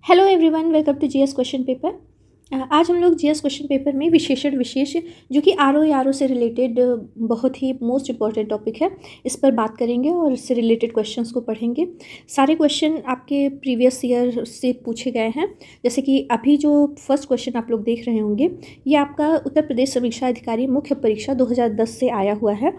Hello everyone, welcome to GS question paper. आज हम लोग जीएस क्वेश्चन पेपर में विशेषण विशेष जो कि आर ओ से रिलेटेड बहुत ही मोस्ट इम्पॉर्टेंट टॉपिक है, इस पर बात करेंगे और इससे रिलेटेड क्वेश्चंस को पढ़ेंगे। सारे क्वेश्चन आपके प्रीवियस ईयर से पूछे गए हैं। जैसे कि अभी जो फर्स्ट क्वेश्चन आप लोग देख रहे होंगे, ये आपका उत्तर प्रदेश समीक्षा अधिकारी मुख्य परीक्षा 2010 से आया हुआ है।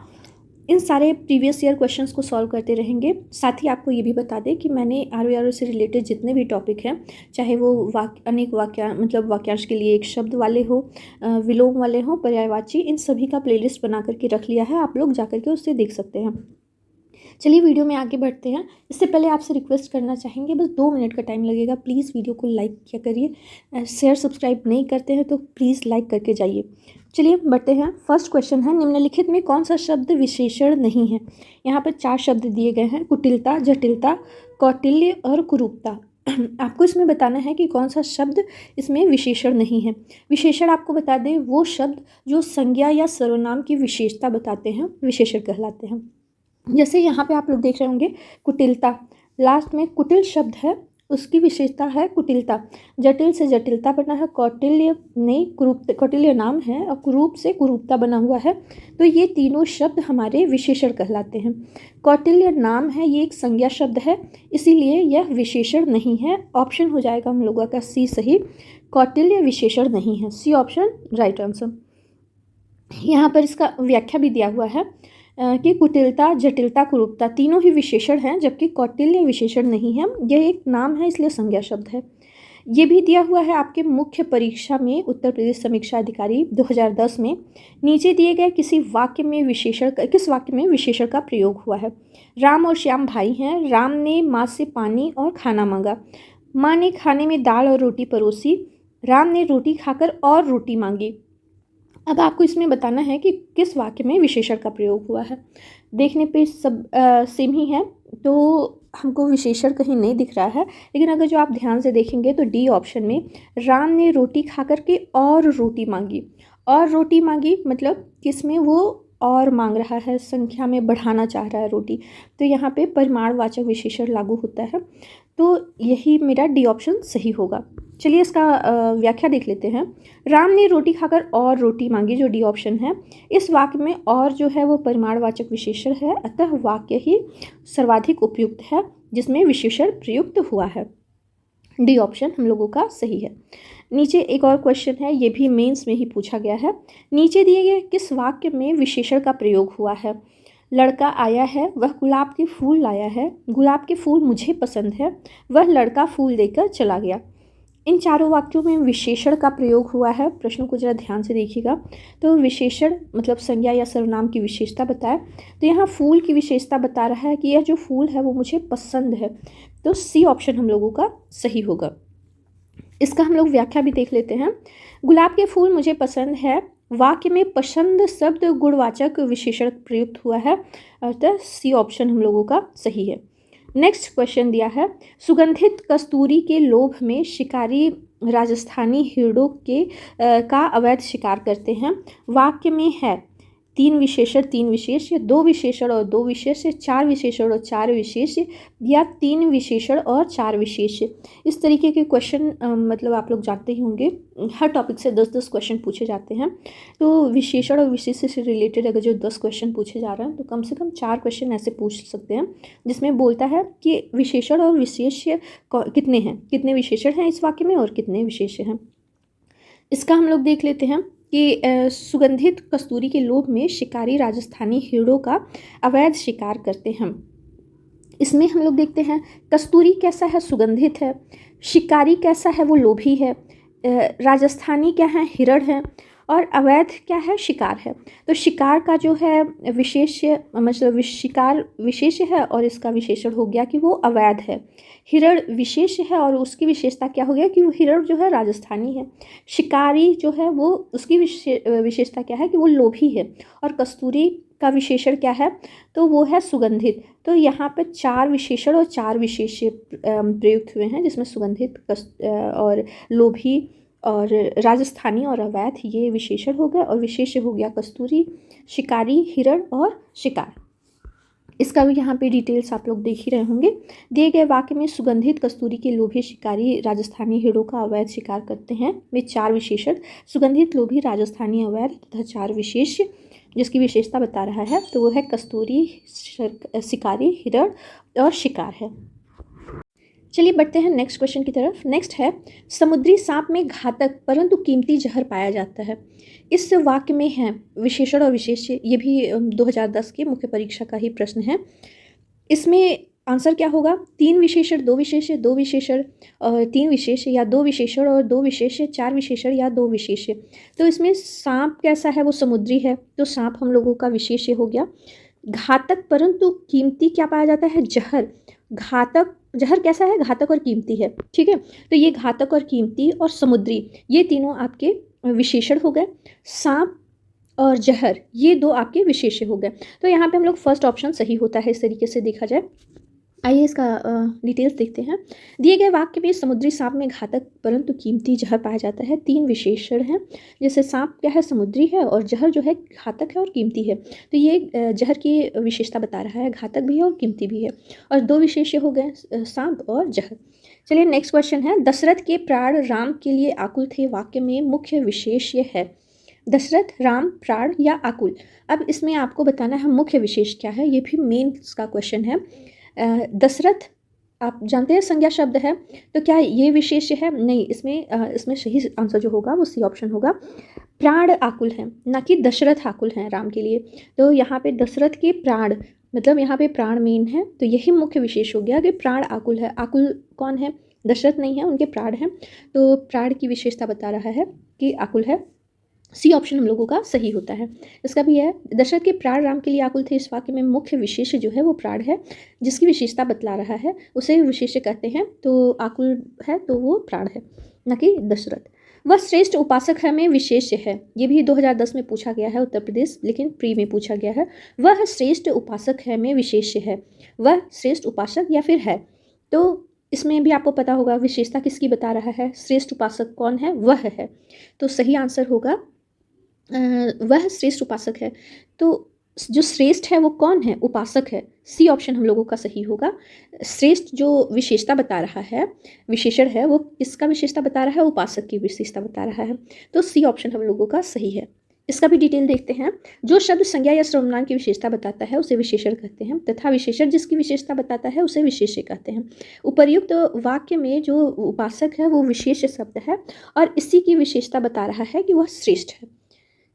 इन सारे प्रीवियस ईयर क्वेश्चंस को सॉल्व करते रहेंगे। साथ ही आपको ये भी बता दें कि मैंने आर ओ से रिलेटेड जितने भी टॉपिक हैं, चाहे वो अनेक वाक्यांश के लिए एक शब्द वाले हो, विलोम वाले हो, पर्यायवाची, इन सभी का प्लेलिस्ट बना करके रख लिया है। आप लोग जा करके उससे देख सकते हैं। चलिए वीडियो में आगे बढ़ते हैं। इससे पहले आपसे रिक्वेस्ट करना चाहेंगे, बस 2 मिनट का टाइम लगेगा। प्लीज़ वीडियो को लाइक किया करिए। शेयर सब्सक्राइब नहीं करते हैं तो प्लीज़ लाइक करके जाइए। चलिए बढ़ते हैं। फर्स्ट क्वेश्चन है, निम्नलिखित में कौन सा शब्द विशेषण नहीं है। यहाँ पर 4 शब्द दिए गए हैं: कुटिलता, जटिलता, कौटिल्य और कुरूपता। आपको इसमें बताना है कि कौन सा शब्द इसमें विशेषण नहीं है। विशेषण आपको बता दें वो शब्द जो संज्ञा या सर्वनाम की विशेषता बताते हैं, विशेषण कहलाते हैं। जैसे यहाँ पे आप लोग देख रहे होंगे कुटिलता, लास्ट में कुटिल शब्द है, उसकी विशेषता है कुटिलता। जटिल से जटिलता बना है, कौटिल्य नहीं कुरूप, कौटिल्य नाम है और कुरूप से कुरूपता बना हुआ है। तो ये तीनों शब्द हमारे विशेषण कहलाते हैं। कौटिल्य नाम है, ये एक संज्ञा शब्द है, इसीलिए यह विशेषण नहीं है। ऑप्शन हो जाएगा हम लोगों का सी सही, कौटिल्य विशेषण नहीं है। C option right answer. यहाँ पर इसका व्याख्या भी दिया हुआ है कि कुटिलता, जटिलता, कुरूपता तीनों ही विशेषण हैं, जबकि कौटिल्य विशेषण नहीं है। यह एक नाम है, इसलिए संज्ञा शब्द है। ये भी दिया हुआ है आपके मुख्य परीक्षा में उत्तर प्रदेश समीक्षा अधिकारी 2010 में। नीचे दिए गए किस वाक्य में विशेषण का प्रयोग हुआ है। राम और श्याम भाई हैं। राम ने माँ से पानी और खाना मांगा। माँ ने खाने में दाल और रोटी परोसी। राम ने रोटी खाकर और रोटी मांगी। अब आपको इसमें बताना है कि किस वाक्य में विशेषण का प्रयोग हुआ है। देखने पे सब सेम ही है, तो हमको विशेषण कहीं नहीं दिख रहा है, लेकिन अगर जो आप ध्यान से देखेंगे तो डी ऑप्शन में राम ने रोटी खा करके और रोटी मांगी। और रोटी मांगी मतलब किस में वो और मांग रहा है, संख्या में बढ़ाना चाह रहा है रोटी, तो यहाँ पे परिमाणवाचक विशेषण लागू होता है। तो यही मेरा डी ऑप्शन सही होगा। चलिए इसका व्याख्या देख लेते हैं। राम ने रोटी खाकर और रोटी मांगी, जो डी ऑप्शन है। इस वाक्य में और जो है वो परिमाणवाचक विशेषण है, अतः वाक्य ही सर्वाधिक उपयुक्त है जिसमें विशेषण प्रयुक्त हुआ है। डी ऑप्शन हम लोगों का सही है। नीचे एक और क्वेश्चन है, ये भी मेंस में ही पूछा गया है। नीचे दिए गए किस वाक्य में विशेषण का प्रयोग हुआ है। लड़का आया है, वह गुलाब के फूल लाया है। गुलाब के फूल मुझे पसंद है, वह लड़का फूल देकर चला गया। इन चारों वाक्यों में विशेषण का प्रयोग हुआ है। प्रश्न को जरा ध्यान से देखिएगा। तो विशेषण मतलब संज्ञा या सर्वनाम की विशेषता बताए, तो यहाँ फूल की विशेषता बता रहा है कि यह जो फूल है वो मुझे पसंद है, तो सी ऑप्शन हम लोगों का सही होगा। इसका हम लोग व्याख्या भी देख लेते हैं। गुलाब के फूल मुझे पसंद है, वाक्य में पसंद शब्द गुणवाचक विशेषण प्रयुक्त हुआ है, अर्थात सी ऑप्शन हम लोगों का सही है। नेक्स्ट क्वेश्चन दिया है, सुगंधित कस्तूरी के लोभ में शिकारी राजस्थानी हिरणों का अवैध शिकार करते हैं। वाक्य में है 3 विशेषण 3 विशेष्य, 2 विशेषण और 2 विशेष्य, 4 विशेषण और 4 विशेष्य, या 3 विशेषण और 4 विशेष्य। इस तरीके के क्वेश्चन मतलब आप लोग जानते ही होंगे, हर टॉपिक से 10-10 क्वेश्चन पूछे जाते हैं। तो विशेषण और विशेष्य से रिलेटेड अगर जो 10 क्वेश्चन पूछे जा रहे हैं, तो कम से कम 4 क्वेश्चन ऐसे पूछ सकते हैं जिसमें बोलता है कि विशेषण और विशेष्य कितने हैं, कितने विशेषण हैं इस वाक्य में और कितने विशेष्य हैं। इसका हम लोग देख लेते हैं कि सुगंधित कस्तूरी के लोभ में शिकारी राजस्थानी हिरणों का अवैध शिकार करते हैं। इसमें हम लोग देखते हैं कस्तूरी कैसा है, सुगंधित है। शिकारी कैसा है, वो लोभी है। राजस्थानी क्या है, हिरण है। और अवैध क्या है, शिकार है। तो शिकार का जो है विशेष्य मतलब शिकार विशेष्य है और इसका विशेषण हो गया कि वो अवैध है। हिरण विशेष है और उसकी विशेषता क्या हो गया कि वो हिरण जो है राजस्थानी है। शिकारी जो है वो उसकी विशेषता क्या है कि वो लोभी है। और कस्तूरी का विशेषण क्या है, तो वो है सुगंधित। तो यहाँ पे 4 विशेषण और 4 विशेष्य प्रयुक्त हुए हैं, जिसमें सुगंधित और लोभी और राजस्थानी और अवैध ये विशेषण हो गया, और विशेष्य हो गया कस्तूरी, शिकारी, हिरण और शिकार। इसका भी यहाँ पे डिटेल्स आप लोग देख ही रहे होंगे। दिए गए वाक्य में सुगंधित कस्तूरी के लोभी शिकारी राजस्थानी हिरणों का अवैध शिकार करते हैं में 4 विशेषण। सुगंधित लोभी राजस्थानी अवैध तथा 4 विशेष जिसकी विशेषता बता रहा है, तो वो है कस्तूरी, शिकारी, हिरण और शिकार है। चलिए बढ़ते हैं नेक्स्ट क्वेश्चन की तरफ। नेक्स्ट है, समुद्री सांप में घातक परंतु कीमती जहर पाया जाता है। इस वाक्य में है विशेषण और विशेष्य, ये भी 2010 की मुख्य परीक्षा का ही प्रश्न है। इसमें आंसर क्या होगा? 3 विशेषण 2 विशेष्य, 2 विशेषण और 3 विशेष्य, या 2 विशेषण और 2 विशेष्य, 4 विशेषण या 2 विशेष्य। तो इसमें सांप कैसा है? वो समुद्री है, तो सांप हम लोगों का विशेष्य हो गया। घातक परंतु कीमती क्या पाया जाता है? जहर। घातक जहर कैसा है? घातक और कीमती है, ठीक है। तो ये घातक और कीमती और समुद्री, ये तीनों आपके विशेषण हो गए। सांप और जहर, ये 2 आपके विशेष्य हो गए। तो यहाँ पे हम लोग फर्स्ट ऑप्शन सही होता है इस तरीके से देखा जाए। आइए इसका डिटेल्स देखते हैं। दिए गए वाक्य में समुद्री सांप में घातक परंतु कीमती जहर पाया जाता है। 3 विशेषण हैं, जैसे सांप क्या है? समुद्री है, और जहर जो है घातक है और कीमती है। तो ये जहर की विशेषता बता रहा है, घातक भी है और कीमती भी है। और 2 विशेष्य हो गए, सांप और जहर। चलिए नेक्स्ट क्वेश्चन है, दशरथ के प्राण राम के लिए आकुल थे, वाक्य में मुख्य विशेष्य है। दशरथ, राम, प्राण या आकुल। अब इसमें आपको बताना है मुख्य विशेष क्या है, ये भी मेंस का क्वेश्चन है। दशरथ आप जानते हैं संज्ञा शब्द है, तो क्या ये विशेष्य है? नहीं, इसमें सही आंसर जो होगा वो सी ऑप्शन होगा। प्राण आकुल है, ना कि दशरथ आकुल हैं राम के लिए। तो यहाँ पे दशरथ के प्राण, मतलब यहाँ पे प्राण मेन है, तो यही मुख्य विशेष हो गया कि प्राण आकुल है। आकुल कौन है? दशरथ नहीं है, उनके प्राण हैं। तो प्राण की विशेषता बता रहा है कि आकुल है। सी ऑप्शन हम लोगों का सही होता है। इसका भी है, दशरथ के प्राण राम के लिए आकुल थे, इस वाक्य में मुख्य विशेष जो है वो प्राण है, जिसकी विशेषता बतला रहा है उसे विशेष्य कहते हैं। तो आकुल है तो वो प्राण है, न कि दशरथ। वह श्रेष्ठ उपासक है में विशेष्य है, ये भी 2010 में पूछा गया है उत्तर प्रदेश, लेकिन प्री में पूछा गया है। वह श्रेष्ठ उपासक है में विशेष्य है, वह श्रेष्ठ उपासक या फिर है। तो इसमें भी आपको पता होगा विशेषता किसकी बता रहा है, श्रेष्ठ उपासक कौन है? वह है। तो सही आंसर होगा वह श्रेष्ठ उपासक है। तो जो श्रेष्ठ है वो कौन है? उपासक है। सी ऑप्शन हम लोगों का सही होगा। श्रेष्ठ जो विशेषता बता रहा है, विशेषण है, वो किसका विशेषता बता रहा है? उपासक की विशेषता बता रहा है। तो सी ऑप्शन हम लोगों का सही है। इसका भी डिटेल देखते हैं। जो शब्द संज्ञा या सर्वनाम की विशेषता बताता है उसे विशेषण कहते हैं, तथा विशेषण जिसकी विशेषता बताता है उसे विशेष्य कहते हैं। उपर्युक्त वाक्य में जो उपासक है वो विशेष शब्द है, और इसी की विशेषता बता रहा है कि वह श्रेष्ठ है।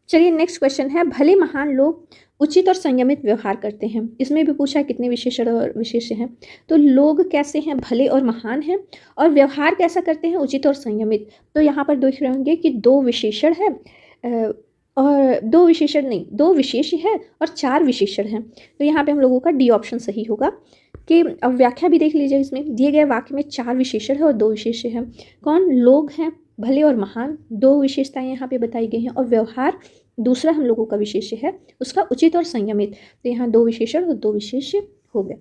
चलिए नेक्स्ट क्वेश्चन है, भले महान लोग उचित और संयमित व्यवहार करते हैं। इसमें भी पूछा है कितने विशेषण और विशेष्य हैं। तो लोग कैसे हैं? भले और महान हैं। और व्यवहार कैसा करते हैं? उचित और संयमित। तो यहाँ पर देख रहे होंगे कि 2 विशेषण है, और 2 विशेषण नहीं, 2 विशेष्य है और 4 विशेषण हैं। तो यहाँ पे हम लोगों का डी ऑप्शन सही होगा। कि अब व्याख्या भी देख लीजिए, इसमें दिए गए वाक्य में 4 विशेषण है और 2 विशेष्य हैं। कौन? लोग हैं, भले और महान, 2 विशेषताएं यहाँ पे बताई गई हैं। और व्यवहार दूसरा हम लोगों का विशेष्य है, उसका उचित और संयमित। तो यहाँ 2 विशेषण और 2 विशेष्य हो गए।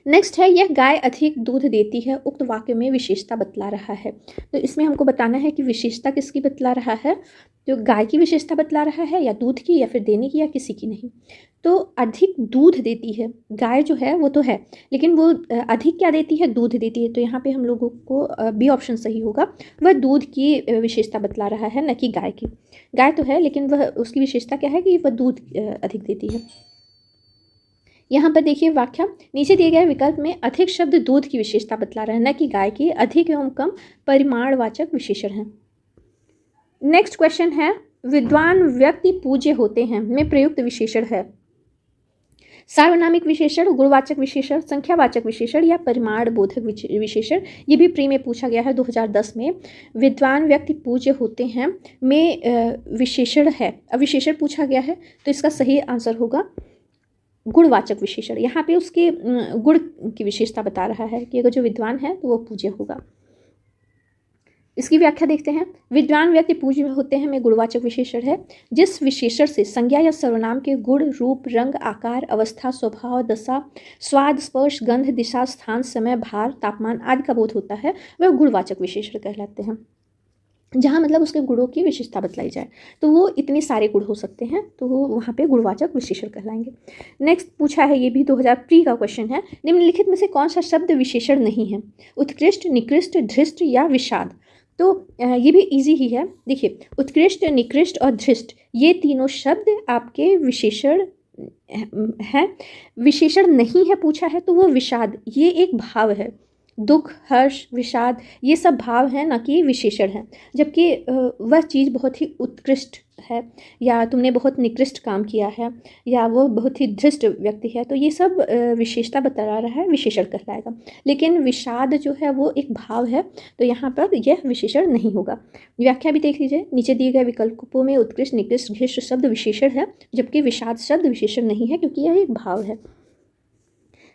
नेक्स्ट है, यह गाय अधिक दूध देती है, उक्त वाक्य में विशेषता बतला रहा है। तो इसमें हमको बताना है कि विशेषता किसकी बतला रहा है। तो गाय की विशेषता बतला रहा है, या दूध की, या फिर देने की, या किसी की नहीं। तो अधिक दूध देती है गाय जो है वो तो है, लेकिन वो अधिक क्या देती है? दूध देती है। तो यहाँ पे हम लोगों को बी ऑप्शन सही होगा। वह दूध की विशेषता बतला रहा है, न कि गाय की। गाय तो है, लेकिन वह उसकी विशेषता क्या है कि वह दूध अधिक देती है। यहाँ पर देखिए व्याख्या, नीचे दिए गए विकल्प में अधिक शब्द दूध की विशेषता बतला रहे हैं, न कि गाय की। अधिक एवं कम परिमाणवाचक विशेषण हैं। नेक्स्ट क्वेश्चन है, विद्वान व्यक्ति पूज्य होते हैं में प्रयुक्त विशेषण है। सार्वनामिक विशेषण, गुणवाचक विशेषण, संख्यावाचक विशेषण या परिमाण बोधक विशेषण। ये भी प्री में पूछा गया है 2010 में। विद्वान व्यक्ति पूज्य होते हैं में विशेषण है, अब विशेषण पूछा गया है, तो इसका सही आंसर होगा गुणवाचक विशेषण। यहाँ पे उसके गुण की विशेषता बता रहा है कि अगर जो विद्वान है तो वो पूज्य होगा। इसकी व्याख्या देखते हैं। विद्वान व्यक्ति पूज्य होते हैं में गुणवाचक विशेषण है, जिस विशेषण से संज्ञा या सर्वनाम के गुण, रूप, रंग, आकार, अवस्था, स्वभाव, दशा, स्वाद, स्पर्श, गंध, दिशा, स्थान, समय, भार, तापमान आदि का बोध होता है, वह गुणवाचक विशेषण कहलाते हैं। जहाँ मतलब उसके गुणों की विशेषता बतलाई जाए, तो वो इतने सारे गुण हो सकते हैं, तो वो वहाँ पे गुणवाचक विशेषण कहलाएंगे। नेक्स्ट पूछा है, ये भी 2003 का क्वेश्चन है, निम्नलिखित में से कौन सा शब्द विशेषण नहीं है? उत्कृष्ट, निकृष्ट, धृष्ट या विषाद? तो ये भी इजी ही है। देखिए, उत्कृष्ट, निकृष्ट और धृष्ट ये तीनों शब्द आपके विशेषण हैं। विशेषण नहीं है पूछा है तो वो विषाद, ये एक भाव है। दुख, हर्ष, विषाद ये सब भाव हैं, ना कि विशेषण हैं। जबकि वह चीज़ बहुत ही उत्कृष्ट है, या तुमने बहुत निकृष्ट काम किया है, या वो बहुत ही धृष्ट व्यक्ति है, तो ये सब विशेषता बता रहा है, विशेषण कहलाएगा। लेकिन विषाद जो है वो एक भाव है, तो यहाँ पर यह विशेषण नहीं होगा। व्याख्या भी देख लीजिए, नीचे दिए गए विकल्पों में उत्कृष्ट, निकृष्ट, घृष्ट शब्द विशेषण है, जबकि विषाद शब्द विशेषण नहीं है, क्योंकि यह एक भाव है।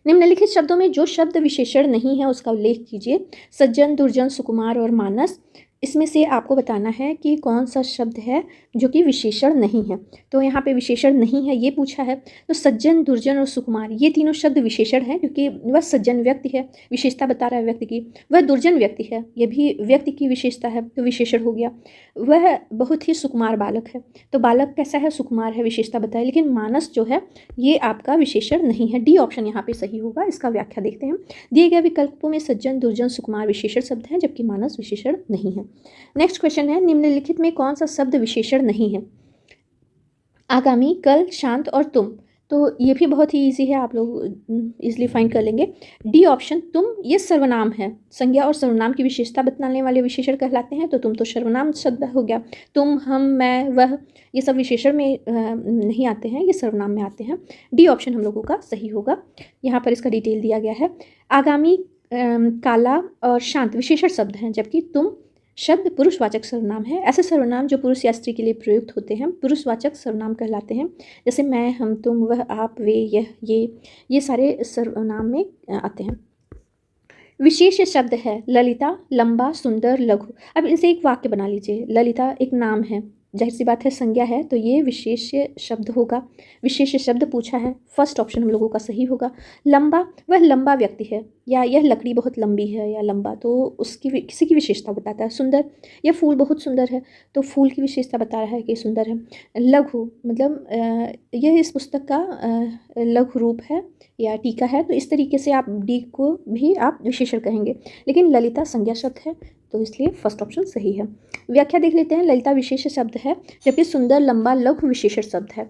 निम्नलिखित शब्दों में जो शब्द विशेषण नहीं है उसका उल्लेख कीजिए। सज्जन, दुर्जन, सुकुमार और मानस, इसमें से आपको बताना है कि कौन सा शब्द है जो कि विशेषण नहीं है। तो यहाँ पे विशेषण नहीं है ये पूछा है, तो सज्जन, दुर्जन और सुकुमार ये तीनों शब्द विशेषण हैं, क्योंकि वह सज्जन व्यक्ति है, विशेषता बता रहा है व्यक्ति की। वह दुर्जन व्यक्ति है, ये भी व्यक्ति की विशेषता है, तो विशेषण हो गया। वह बहुत ही सुकुमार बालक है, तो बालक कैसा है, सुकुमार है, विशेषता बताए। लेकिन मानस जो है ये आपका विशेषण नहीं है। डी ऑप्शन यहाँ पे सही होगा। इसका व्याख्या देखते हैं। दिए गए विकल्पों में सज्जन, दुर्जन, सुकुमार विशेषण शब्द हैं, जबकि मानस विशेषण नहीं है। नेक्स्ट क्वेश्चन है, निम्नलिखित में कौन सा शब्द विशेषण नहीं है? आगामी, कल, शांत और तुम। तो ये भी बहुत ही इजी है, आप लोग इजीली फाइंड कर लेंगे। डी ऑप्शन तुम ये सर्वनाम है, संज्ञा और सर्वनाम की विशेषता बताने वाले विशेषण कहलाते हैं, तो तुम तो सर्वनाम शब्द हो गया। तुम, हम, मैं, वह ये सब विशेषण में नहीं आते हैं, ये सर्वनाम में आते हैं। डी ऑप्शन हम लोगों का सही होगा। यहाँ पर इसका डिटेल दिया गया है। आगामी, काला और शांत विशेषण शब्द हैं, जबकि तुम शब्द पुरुषवाचक सर्वनाम है। ऐसे सर्वनाम जो पुरुष या स्त्री के लिए प्रयुक्त होते हैं पुरुषवाचक सर्वनाम कहलाते हैं। जैसे मैं, हम, तुम, वह, आप, वे, यह, ये सारे सर्वनाम में आते हैं। विशेष शब्द है ललिता, लंबा, सुंदर, लघु। अब इनसे एक वाक्य बना लीजिए। ललिता एक नाम है, जाहिर सी बात है संज्ञा है, तो ये विशेष शब्द होगा। विशेष शब्द पूछा है, फर्स्ट ऑप्शन हम लोगों का सही होगा। लंबा, वह लंबा व्यक्ति है, या यह लकड़ी बहुत लंबी है या लंबा, तो उसकी किसी की विशेषता बताता है। सुंदर, यह फूल बहुत सुंदर है, तो फूल की विशेषता बता रहा है कि सुंदर है। लघु मतलब यह इस पुस्तक का लघु रूप है या टीका है, तो इस तरीके से आप डी को भी आप विशेषण कहेंगे। लेकिन ललिता संज्ञा शब्द है, तो इसलिए फर्स्ट ऑप्शन सही है। व्याख्या देख लेते हैं। ललिता विशेष शब्द है, जबकि सुंदर, लंबा, लघु विशेषण शब्द है।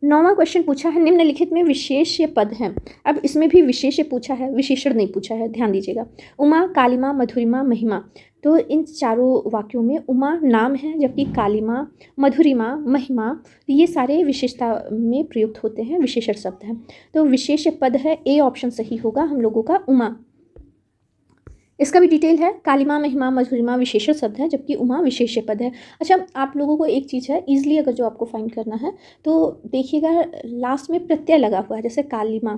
9वां क्वेश्चन पूछा है, निम्नलिखित में विशेष्य पद हैं। अब इसमें भी विशेष्य पूछा है, विशेषण नहीं पूछा है, ध्यान दीजिएगा। उमा, कालिमा, मधुरिमा, महिमा, तो इन चारों वाक्यों में उमा नाम है, जबकि कालिमा, मधुरिमा, महिमा ये सारे विशेषता में प्रयुक्त होते हैं, विशेषण शब्द हैं। तो विशेष्य पद है, ए ऑप्शन सही होगा हम लोगों का, उमा। इसका भी डिटेल है। कालिमा, महिमा, मधुरिमा विशेषण शब्द है, जबकि उमा विशेष्य पद है। अच्छा, आप लोगों को एक चीज़ है, ईजिली अगर जो आपको फाइंड करना है तो देखिएगा लास्ट में प्रत्यय लगा हुआ है, जैसे कालिमा,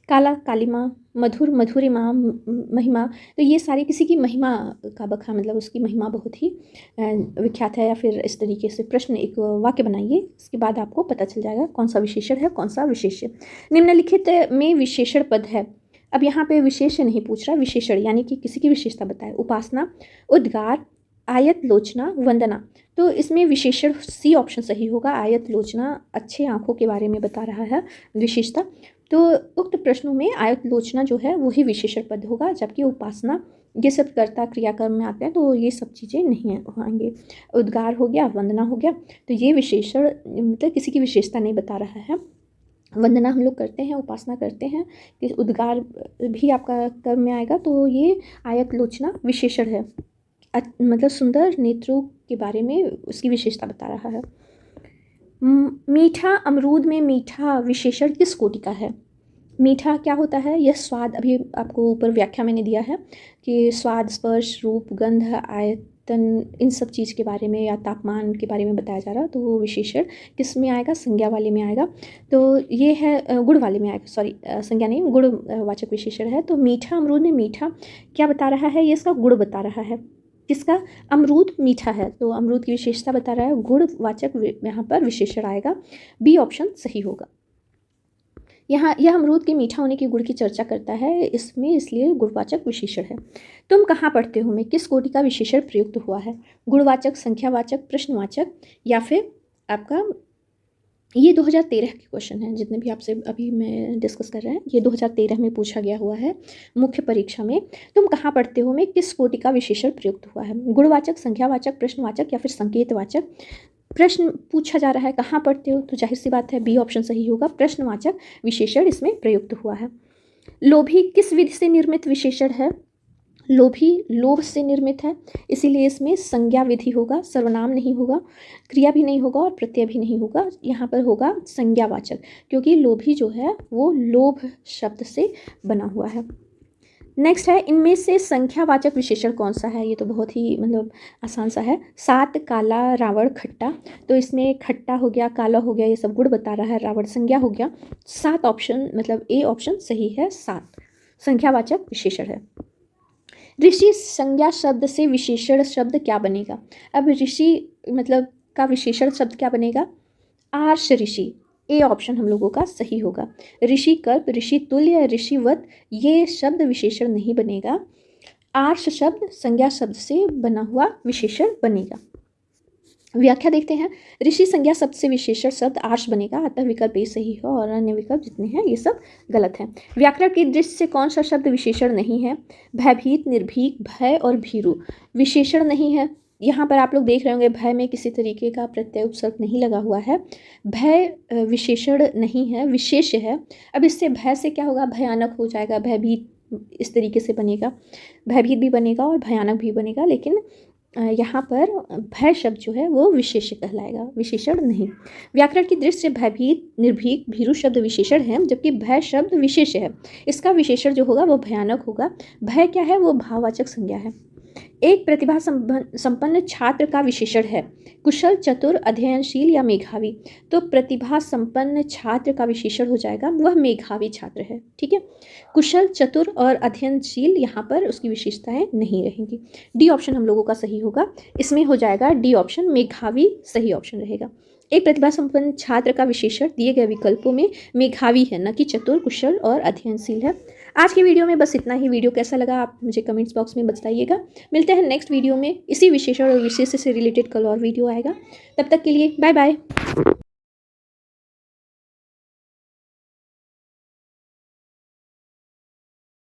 काला, कालिमा, मधुर, मधुरिमा, महिमा, तो ये सारी किसी की महिमा का बखान, मतलब उसकी महिमा बहुत ही विख्यात है, या फिर इस तरीके से प्रश्न एक वाक्य बनाइए, इसके बाद आपको पता चल जाएगा कौन सा विशेषण है, कौन सा विशेष्य। निम्नलिखित में विशेषण पद है। अब यहाँ पे विशेष नहीं पूछ रहा, विशेषण यानी कि किसी की विशेषता बताए। उपासना, उद्गार, आयत लोचना, वंदना, तो इसमें विशेषण सी ऑप्शन सही होगा। आयत लोचना अच्छे आँखों के बारे में बता रहा है विशेषता, तो उक्त प्रश्नों में आयत लोचना जो है वही विशेषण पद होगा, जबकि उपासना ये सब कर्ता क्रियाकर्म में आते हैं, तो ये सब चीज़ें नहीं आएंगे। उद्गार हो गया, वंदना हो गया, तो ये विशेषण मतलब किसी की विशेषता नहीं बता रहा है। वंदना हम लोग करते हैं, उपासना करते हैं, कि उद्गार भी आपका कर्म में आएगा, तो ये आयत लोचना विशेषण है, मतलब सुंदर नेत्रों के बारे में उसकी विशेषता बता रहा है। मीठा, अमरूद में मीठा विशेषण किस कोटि का है? मीठा क्या होता है? यह स्वाद, अभी आपको ऊपर व्याख्या मैंने दिया है कि स्वाद, स्पर्श, रूप, गंध, आयतन, इन सब चीज़ के बारे में या तापमान के बारे में बताया जा रहा, तो वो विशेषण किस में आएगा? संज्ञा वाले में आएगा। तो ये है गुण वाले में आएगा, सॉरी संज्ञा नहीं, गुण वाचक विशेषण है। तो मीठा, अमरूद में मीठा क्या बता रहा है? ये इसका गुण बता रहा है। किसका? अमरूद मीठा है, तो अमरूद की विशेषता बता रहा है, गुणवाचक यहाँ पर विशेषण आएगा। बी ऑप्शन सही होगा। यहाँ यह अमरूद के मीठा होने के गुण की चर्चा करता है इसमें, इसलिए गुणवाचक विशेषण है। तुम कहाँ पढ़ते हो में किस कोटि का विशेषण प्रयुक्त हुआ है? गुणवाचक, संख्यावाचक, प्रश्नवाचक या फिर आपका ये 2013 के क्वेश्चन हैं। जितने भी आपसे अभी मैं डिस्कस कर रहे हैं ये 2013 में पूछा गया हुआ है मुख्य परीक्षा में। तुम कहाँ पढ़ते हो में किस कोटि का विशेषण प्रयुक्त हुआ है? गुणवाचक, संख्यावाचक, प्रश्नवाचक या फिर संकेतवाचक। प्रश्न पूछा जा रहा है कहाँ पढ़ते हो, तो जाहिर सी बात है बी ऑप्शन सही होगा, प्रश्नवाचक विशेषण इसमें प्रयुक्त हुआ है। लोभी किस विधि से निर्मित विशेषण है? लोभी लोभ से निर्मित है, इसीलिए इसमें संज्ञा विधि होगा, सर्वनाम नहीं होगा, क्रिया भी नहीं होगा और प्रत्यय भी नहीं होगा। यहाँ पर होगा संज्ञावाचक, क्योंकि लोभी जो है वो लोभ शब्द से बना हुआ है। नेक्स्ट है, इनमें से संख्यावाचक विशेषण कौन सा है? ये तो बहुत ही मतलब आसान सा है। 7 काला रावण खट्टा, तो इसमें खट्टा हो गया, काला हो गया, ये सब गुण बता रहा है, रावण संज्ञा हो गया। 7 ऑप्शन मतलब ए ऑप्शन सही है, 7 संख्यावाचक विशेषण है। ऋषि संज्ञा शब्द से विशेषण शब्द क्या बनेगा? अब ऋषि मतलब का विशेषण शब्द क्या बनेगा? आर्ष ऋषि, ए ऑप्शन हम लोगों का सही होगा। ऋषि कल्प, ऋषि तुल्य, ऋषिवत ये शब्द विशेषण नहीं बनेगा। आर्ष शब्द संज्ञा शब्द से बना हुआ विशेषण बनेगा। व्याख्या देखते हैं। ऋषि संज्ञा शब्द से विशेषण शब्द आर्ष बनेगा, अतः विकल्प ए सही है और अन्य विकल्प जितने हैं ये सब गलत हैं। व्याकरण की दृष्टि से कौन सा शब्द विशेषण नहीं है? भयभीत, निर्भीक, भय और भीरु विशेषण नहीं है। यहाँ पर आप लोग देख रहे होंगे भय में किसी तरीके का प्रत्यय उपसर्ग नहीं लगा हुआ है। भय विशेषण नहीं है, विशेष है। अब इससे भय से क्या होगा? भयानक हो जाएगा, भयभीत इस तरीके से बनेगा, भयभीत भी बनेगा और भयानक भी बनेगा, लेकिन यहाँ पर भय शब्द जो है वो विशेष कहलाएगा, विशेषण नहीं। व्याकरण की दृष्टि से भयभीत, निर्भीक, भीरु शब्द विशेषण है, जबकि भय शब्द विशेष है। इसका विशेषण जो होगा वो भयानक होगा। भय क्या है? वो भाववाचक संज्ञा है। एक प्रतिभा संपन्न छात्र का विशेषण है कुशल, चतुर, अध्ययनशील या मेधावी। तो प्रतिभा संपन्न छात्र का विशेषण हो जाएगा वह मेधावी छात्र है। ठीक है, कुशल, चतुर और अध्ययनशील यहाँ पर उसकी विशेषताएं नहीं रहेंगी। डी ऑप्शन हम लोगों का सही होगा, इसमें हो जाएगा डी ऑप्शन, मेधावी सही ऑप्शन रहेगा। एक प्रतिभा संपन्न छात्र का विशेषण दिए गए विकल्पों में मेधावी है, न कि चतुर, कुशल और अध्ययनशील है। आज की वीडियो में बस इतना ही। वीडियो कैसा लगा आप मुझे कमेंट्स बॉक्स में बताइएगा। मिलते हैं नेक्स्ट वीडियो में, इसी विशेषण और विशेष से रिलेटेड कल और वीडियो आएगा। तब तक के लिए बाय बाय।